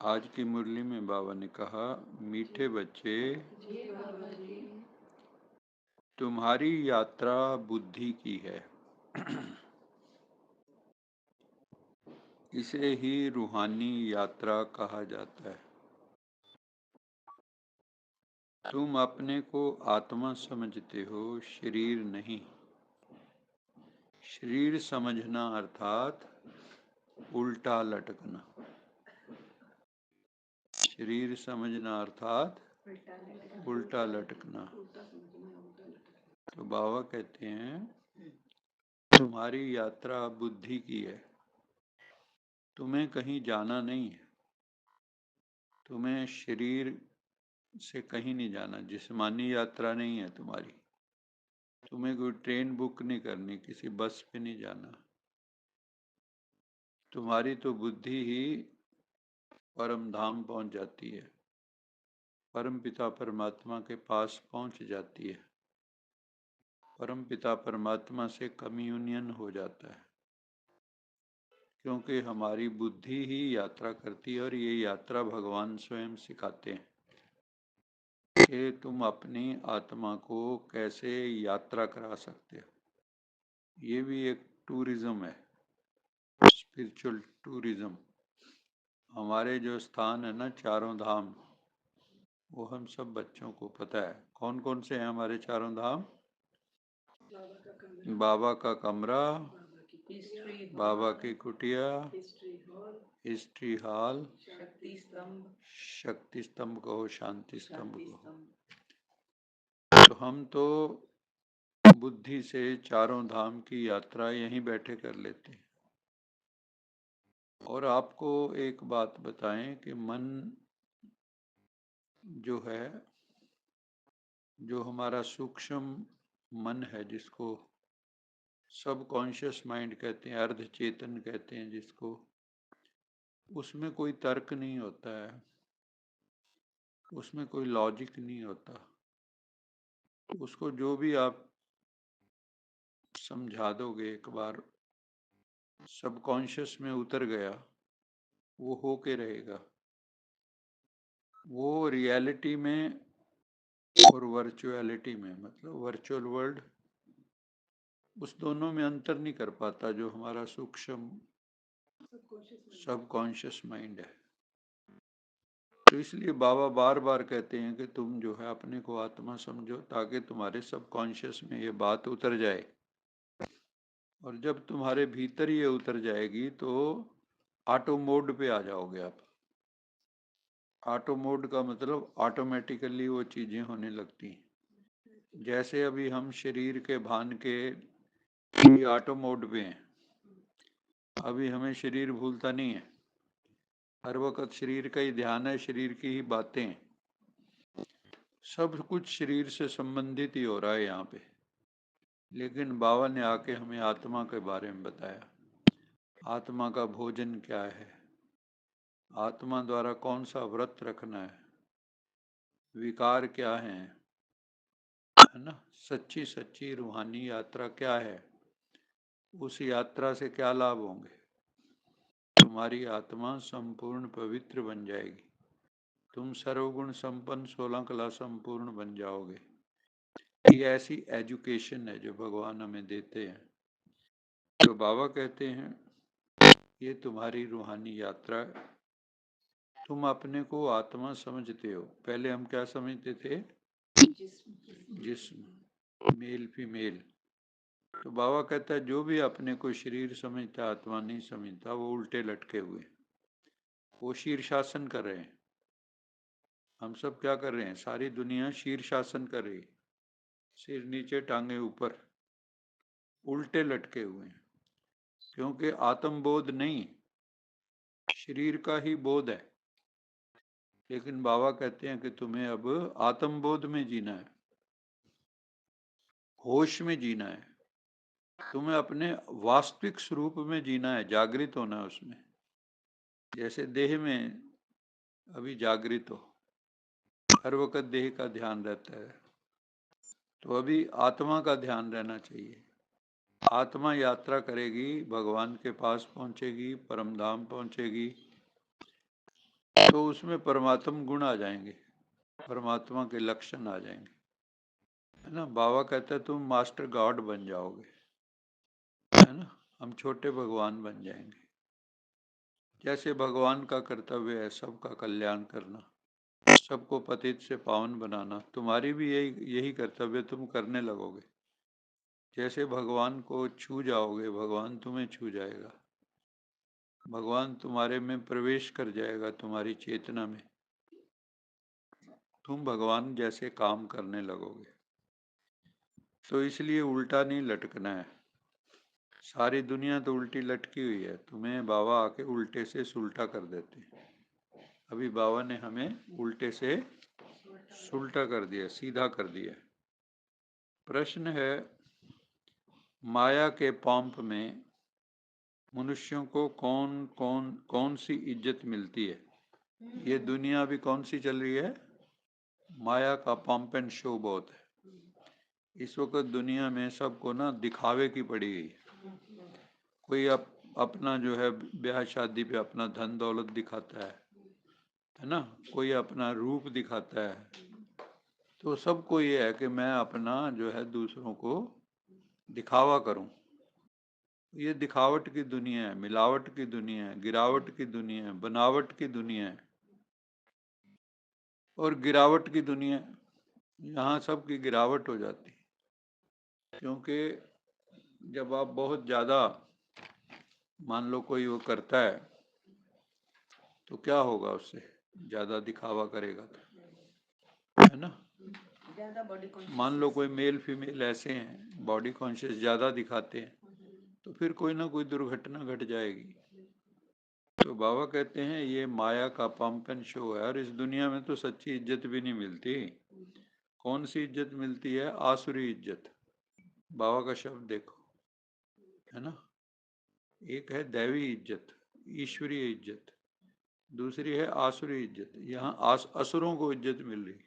आज की मुरली में बाबा ने कहा, मीठे बच्चे, तुम्हारी यात्रा बुद्धि की है। इसे ही रूहानी यात्रा कहा जाता है। तुम अपने को आत्मा समझते हो, शरीर नहीं। शरीर समझना अर्थात उल्टा लटकना। शरीर समझना अर्थात उल्टा लटकना। तो बाबा कहते हैं, तुम्हारी यात्रा बुद्धि की है। तुम्हें कहीं जाना नहीं है। तुम्हें शरीर से कहीं नहीं जाना, जिस्मानी यात्रा नहीं है तुम्हारी। तुम्हें कोई ट्रेन बुक नहीं करनी, किसी बस पे नहीं जाना। तुम्हारी तो बुद्धि ही परम धाम पहुंच जाती है, परम पिता परमात्मा के पास पहुंच जाती है। परम पिता परमात्मा से कम्युनियन हो जाता है, क्योंकि हमारी बुद्धि ही यात्रा करती है। और ये यात्रा भगवान स्वयं सिखाते हैं कि तुम अपनी आत्मा को कैसे यात्रा करा सकते हो। ये भी एक टूरिज्म है, स्पिरिचुअल टूरिज्म। हमारे जो स्थान है ना, चारों धाम, वो हम सब बच्चों को पता है। कौन कौन से हैं हमारे चारों धाम? बाबा का कमरा, बाबा की कुटिया, हिस्ट्री हॉल, शक्ति स्तंभ कहो, शांति स्तंभ कहो। तो हम तो बुद्धि से चारों धाम की यात्रा यहीं बैठे कर लेते हैं। और आपको एक बात बताएं कि मन जो है, जो हमारा सूक्ष्म मन है, जिसको सब कॉन्शियस माइंड कहते हैं, अर्ध चेतन कहते हैं जिसको, उसमें कोई तर्क नहीं होता है, उसमें कोई लॉजिक नहीं होता। उसको जो भी आप समझा दोगे, एक बार सब कॉन्शियस में उतर गया, वो होके रहेगा। वो रियलिटी में और वर्चुअलिटी में, मतलब वर्चुअल वर्ल्ड, उस दोनों में अंतर नहीं कर पाता जो हमारा सूक्ष्म सब कॉन्शियस माइंड है। तो इसलिए बाबा बार बार कहते हैं कि तुम जो है अपने को आत्मा समझो, ताकि तुम्हारे सब कॉन्शियस में ये बात उतर जाए। और जब तुम्हारे भीतर ये उतर जाएगी तो ऑटो मोड पे आ जाओगे आप। ऑटो मोड का मतलब ऑटोमेटिकली वो चीजें होने लगती हैं। जैसे अभी हम शरीर के भान के ऑटो मोड पे हैं। अभी हमें शरीर भूलता नहीं है, हर वक्त शरीर का ही ध्यान है, शरीर की ही बातें, सब कुछ शरीर से संबंधित ही हो रहा है यहाँ पे। लेकिन बाबा ने आके हमें आत्मा के बारे में बताया। आत्मा का भोजन क्या है, आत्मा द्वारा कौन सा व्रत रखना है, विकार क्या है ना। सच्ची सच्ची रूहानी यात्रा क्या है, उस यात्रा से क्या लाभ होंगे। तुम्हारी आत्मा संपूर्ण पवित्र बन जाएगी। तुम सर्वगुण संपन्न 16 कला संपूर्ण बन जाओगे। ये ऐसी एजुकेशन है जो भगवान हमें देते हैं। तो बाबा कहते हैं, ये तुम्हारी रूहानी यात्रा है। तुम अपने को आत्मा समझते हो। पहले हम क्या समझते थे? जिस्म, मेल फीमेल। तो बाबा कहता है, जो भी अपने को शरीर समझता, आत्मा नहीं समझता, वो उल्टे लटके हुए, वो शीर्षासन कर रहे हैं। हम सब क्या कर रहे हैं? सारी दुनिया शीर्षासन कर रही है, सिर नीचे टांगे ऊपर, उल्टे लटके हुए हैं। क्योंकि आत्मबोध नहीं, शरीर का ही बोध है। लेकिन बाबा कहते हैं कि तुम्हें अब आत्मबोध में जीना है, होश में जीना है। तुम्हें अपने वास्तविक स्वरूप में जीना है, जागृत होना है उसमें। जैसे देह में अभी जागृत हो, हर वक्त देह का ध्यान रहता है, तो अभी आत्मा का ध्यान रहना चाहिए। आत्मा यात्रा करेगी, भगवान के पास पहुंचेगी, परमधाम पहुंचेगी। तो उसमें परमात्म गुण आ जाएंगे, परमात्मा के लक्षण आ जाएंगे, है ना। बाबा कहते हैं तुम मास्टर गॉड बन जाओगे, है ना, हम छोटे भगवान बन जाएंगे। जैसे भगवान का कर्तव्य है सबका कल्याण करना, सबको पतित से पावन बनाना, तुम्हारी भी यही यही कर्तव्य तुम करने लगोगे। जैसे भगवान को छू जाओगे, भगवान तुम्हें छू जाएगा, भगवान तुम्हारे में प्रवेश कर जाएगा, तुम्हारी चेतना में, तुम भगवान जैसे काम करने लगोगे। तो इसलिए उल्टा नहीं लटकना है। सारी दुनिया तो उल्टी लटकी हुई है, तुम्हें बाबा आके उल्टे से सुलटा कर देते हैं। अभी बाबा ने हमें उल्टे से सुलटा कर दिया, सीधा कर दिया। प्रश्न है, माया के पंप में मनुष्यों को कौन सी इज्जत मिलती है? ये दुनिया अभी कौन सी चल रही है? माया का पंप एंड शो बहुत है इस वक्त दुनिया में। सबको ना दिखावे की पड़ी गई। कोई अपना जो है ब्याह शादी पे अपना धन दौलत दिखाता है ना, कोई अपना रूप दिखाता है। तो सबको ये है कि मैं अपना जो है दूसरों को दिखावा करूं। ये दिखावट की दुनिया है, मिलावट की दुनिया है, गिरावट की दुनिया है, बनावट की दुनिया है और गिरावट की दुनिया है। यहाँ सबकी गिरावट हो जाती है, क्योंकि जब आप बहुत ज़्यादा मान लो कोई वो करता है तो क्या होगा उससे, ज़्यादा दिखावा करेगा तो, है ना। मान लो कोई मेल फीमेल ऐसे हैं बॉडी कॉन्शियस ज़्यादा दिखाते हैं तो फिर कोई ना कोई दुर्घटना घट जाएगी। तो बाबा कहते हैं ये माया का पंप एंड शो है, और इस दुनिया में तो सच्ची इज्जत भी नहीं मिलती। कौन सी इज्जत मिलती है? आसुरी इज्जत। बाबा का शब्द देखो, है ना। एक है दैवी इज्जत, ईश्वरीय इज्जत, दूसरी है आसुरी इज्जत। यहाँ असुरों को इज्जत मिल रही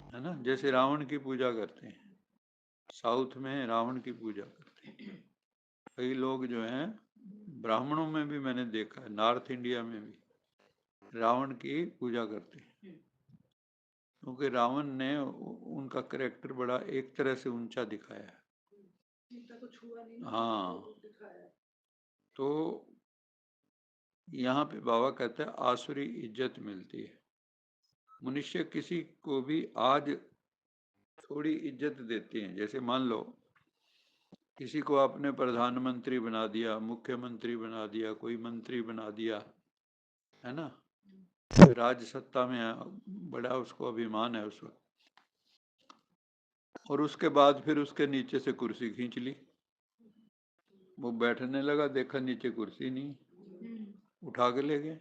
है ना। जैसे रावण की पूजा करते हैं, साउथ में रावण की पूजा करते हैं। कई लोग जो हैं ब्राह्मणों में भी मैंने देखा है, नॉर्थ इंडिया में भी रावण की पूजा करते हैं, क्योंकि रावण ने उनका करेक्टर बड़ा एक तरह से ऊंचा दिखाया है। हाँ, तो यहाँ पे बाबा कहते हैं आसुरी इज्जत मिलती है। मनुष्य किसी को भी आज थोड़ी इज्जत देते हैं। जैसे मान लो किसी को आपने प्रधानमंत्री बना दिया, मुख्यमंत्री बना दिया, कोई मंत्री बना दिया, है ना, राज सत्ता में बड़ा उसको अभिमान है उस वक्त, और उसके बाद फिर उसके नीचे से कुर्सी खींच ली, वो बैठने लगा, देखा नीचे कुर्सी नहीं, उठा के ले गए।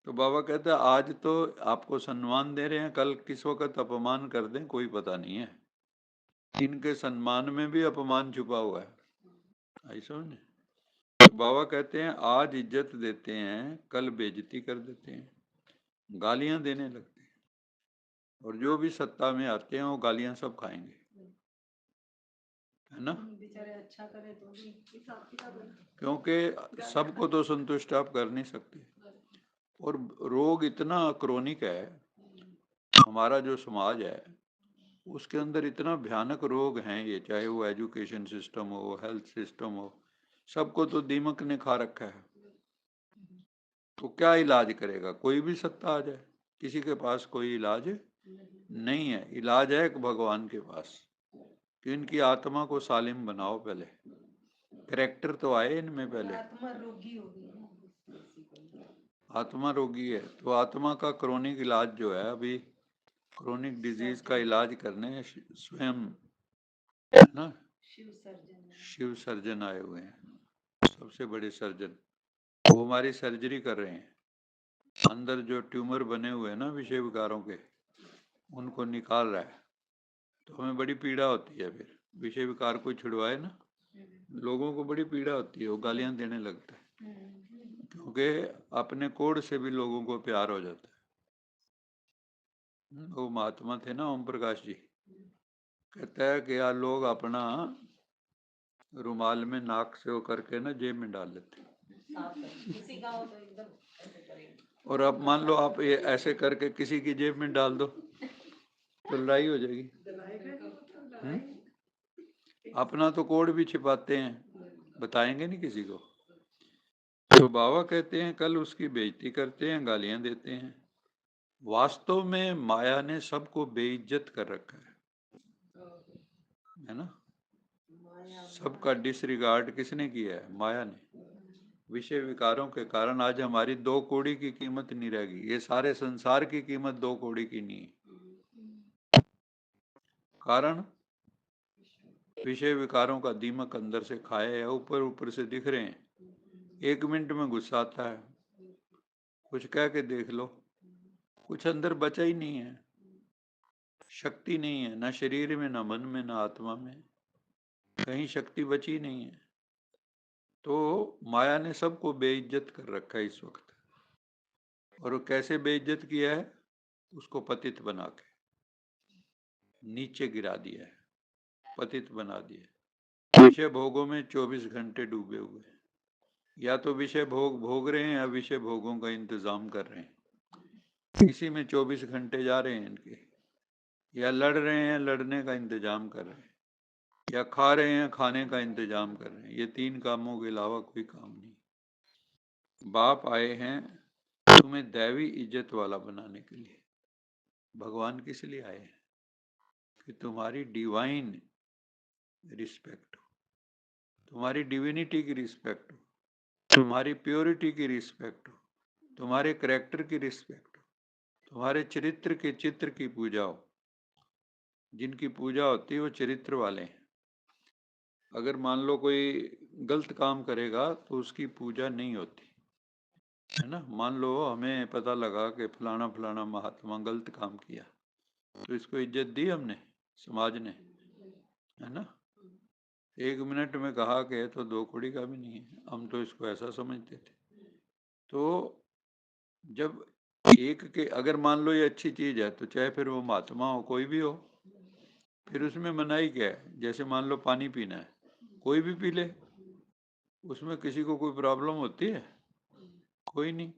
तो बाबा कहते हैं आज तो आपको सम्मान दे रहे हैं, कल किस वक्त अपमान कर दें कोई पता नहीं है। इनके सम्मान में भी अपमान छुपा हुआ है, ऐसा नहीं। तो बाबा कहते हैं आज इज्जत देते हैं, कल बेइज्जती कर देते हैं, गालियां देने लगते हैं, और जो भी सत्ता में आते हैं वो गालियां सब खाएंगे, है ना। बेचारे अच्छा करे तो भी हिसाब किताब है, क्योंकि सबको तो संतुष्ट आप कर नहीं सकते। और रोग इतना क्रोनिक है, हमारा जो समाज है उसके अंदर इतना भयानक रोग हैं ये, चाहे वो एजुकेशन सिस्टम हो, हेल्थ सिस्टम हो, सबको तो दीमक ने खा रखा है। तो क्या इलाज करेगा? कोई भी सत्ता आ जाए, किसी के पास कोई इलाज नहीं है। इलाज है एक भगवान के पास कि इनकी आत्मा को सालिम बनाओ, पहले करेक्टर तो आए इनमें पहले। आत्मा रोगी होगी, आत्मा रोगी है, तो आत्मा का क्रोनिक इलाज जो है अभी, क्रोनिक डिजीज का इलाज करने स्वयं, है ना, शिव सर्जन आए हुए हैं, सबसे बड़े सर्जन। वो हमारी सर्जरी कर रहे हैं, अंदर जो ट्यूमर बने हुए हैं ना विषय विकारों के, उनको निकाल रहा है। तो हमें बड़ी पीड़ा होती है, फिर विषय विकार कोई छुड़वाए ना, लोगों को बड़ी पीड़ा होती है, वो गालियां देने लगता है, क्योंकि अपने कोड से भी लोगों को प्यार हो जाता है। वो महात्मा थे ना ओम प्रकाश जी, कहता है कि यार लोग अपना रुमाल में नाक से वो करके ना जेब में डाल लेते, किसी का हो तो एकदम ऐसे करेंगे, और अब मान लो आप ये ऐसे करके किसी की जेब में डाल दो तो लड़ाई हो जाएगी। अपना तो कोड भी छिपाते हैं, बताएंगे नहीं किसी को। तो बाबा कहते हैं कल उसकी बेइज्जती करते हैं, गालियां देते हैं। वास्तव में माया ने सबको बेइज्जत कर रखा है ना। सबका डिसरिगार्ड किसने किया है? माया ने। विषय विकारों के कारण आज हमारी 2 कौड़ी की कीमत नहीं रहेगी। ये सारे संसार की कीमत 2 कौड़ी की नहीं है। कारण विषय विकारों का दीमक अंदर से खाए या ऊपर ऊपर से दिख रहे हैं। 1 मिनट में गुस्सा आता है, कुछ कह के देख लो, कुछ अंदर बचा ही नहीं है, शक्ति नहीं है, ना शरीर में, ना मन में, ना आत्मा में, कहीं शक्ति बची नहीं है। तो माया ने सबको बेइज्जत कर रखा है इस वक्त। और वो कैसे बेइज्जत किया है? उसको पतित बना के नीचे गिरा दिया है, पतित बना दिया। विषय भोगों में 24 घंटे डूबे हुए हैं। या तो विषय भोग भोग रहे हैं या विषय भोगों का इंतजाम कर रहे हैं। इसी में 24 घंटे जा रहे हैं इनके। या लड़ रहे हैं, लड़ने का इंतजाम कर रहे हैं, या खा रहे हैं, खाने का इंतजाम कर रहे हैं। ये 3 कामों के अलावा कोई काम नहीं। बाप आए हैं तुम्हें दैवी इज्जत वाला बनाने के लिए। भगवान किस लिए आए हैं? कि तुम्हारी डिवाइन रिस्पेक्ट हो, तुम्हारी डिविनिटी की रिस्पेक्ट हो, तुम्हारी प्योरिटी की रिस्पेक्ट हो, तुम्हारे करेक्टर की रिस्पेक्ट हो, तुम्हारे चरित्र के चित्र की पूजा हो। जिनकी पूजा होती है वो चरित्र वाले हैं। अगर मान लो कोई गलत काम करेगा तो उसकी पूजा नहीं होती है ना। मान लो हमें पता लगा कि फलाना फलाना महात्मा गलत काम किया, तो इसको इज्जत दी हमने, समाज ने, है ना। 1 मिनट में कहा कि तो 2 कौड़ी का भी नहीं है, हम तो इसको ऐसा समझते थे। तो जब एक के अगर मान लो ये अच्छी चीज है तो चाहे फिर वो महात्मा हो, कोई भी हो, फिर उसमें मनाही क्या है? जैसे मान लो पानी पीना है, कोई भी पी ले, उसमें किसी को कोई प्रॉब्लम होती है? कोई नहीं।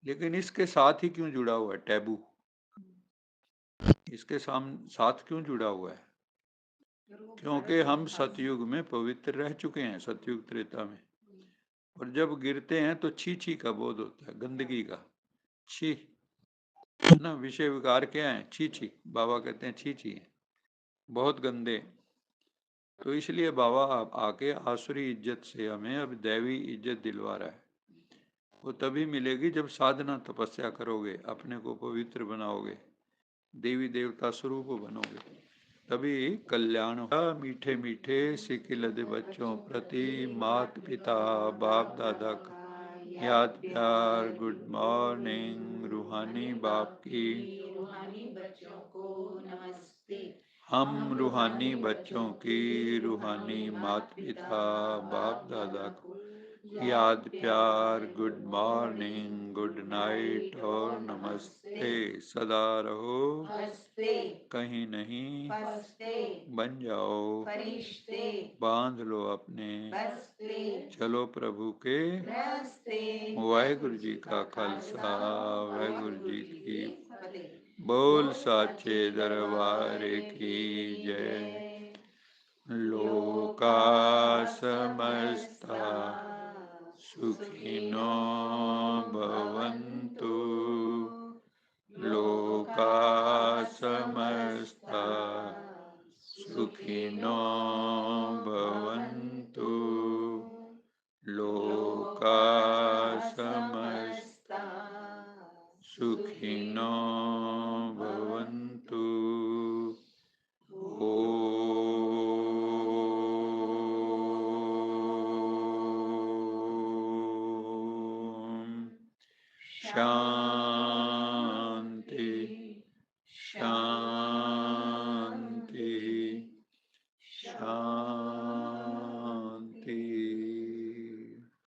लेकिन इसके साथ ही क्यों जुड़ा हुआ है टैबू? इसके साथ क्यों जुड़ा हुआ है? क्योंकि हम सतयुग में पवित्र रह चुके हैं, सतयुग त्रेता में। और जब गिरते हैं तो छी छी का बोध होता है, गंदगी का। छी, है ना। विषय विकार क्या है? छी छी। बाबा कहते हैं छी छी, बहुत गंदे। तो इसलिए बाबा आके आसुरी इज्जत से हमें अब दैवी इज्जत दिलवा रहा है। वो तभी मिलेगी जब साधना तपस्या करोगे, अपने को पवित्र बनाओगे, देवी देवता स्वरूप बनोगे, तभी कल्याण होगा। मीठे मीठे सिकिलद बच्चों प्रति मात पिता बाप दादा का याद प्यार। गुड मॉर्निंग रूहानी बाप की। रूहानी बच्चों को नमस्ते। हम रूहानी बच्चों की रूहानी माता पिता बाप दादा को याद प्यार। गुड मॉर्निंग, गुड नाइट और नमस्ते। सदा रहो हंसते, कहीं नहीं फंसते, बन जाओ फरिश्ते, बांध लो अपने बस्ते, चलो प्रभु के रास्ते। वाहिगुरु जी का खालसा, वाहिगुरु जी की फतेह। बोल साचे दरबार की जय। लोका समस्ता सुखिनो भवन्तु। लोका समस्ता सुखिनो भवन्तु। लोका समस्ता सुखिनो भवन्तु। ओम शांति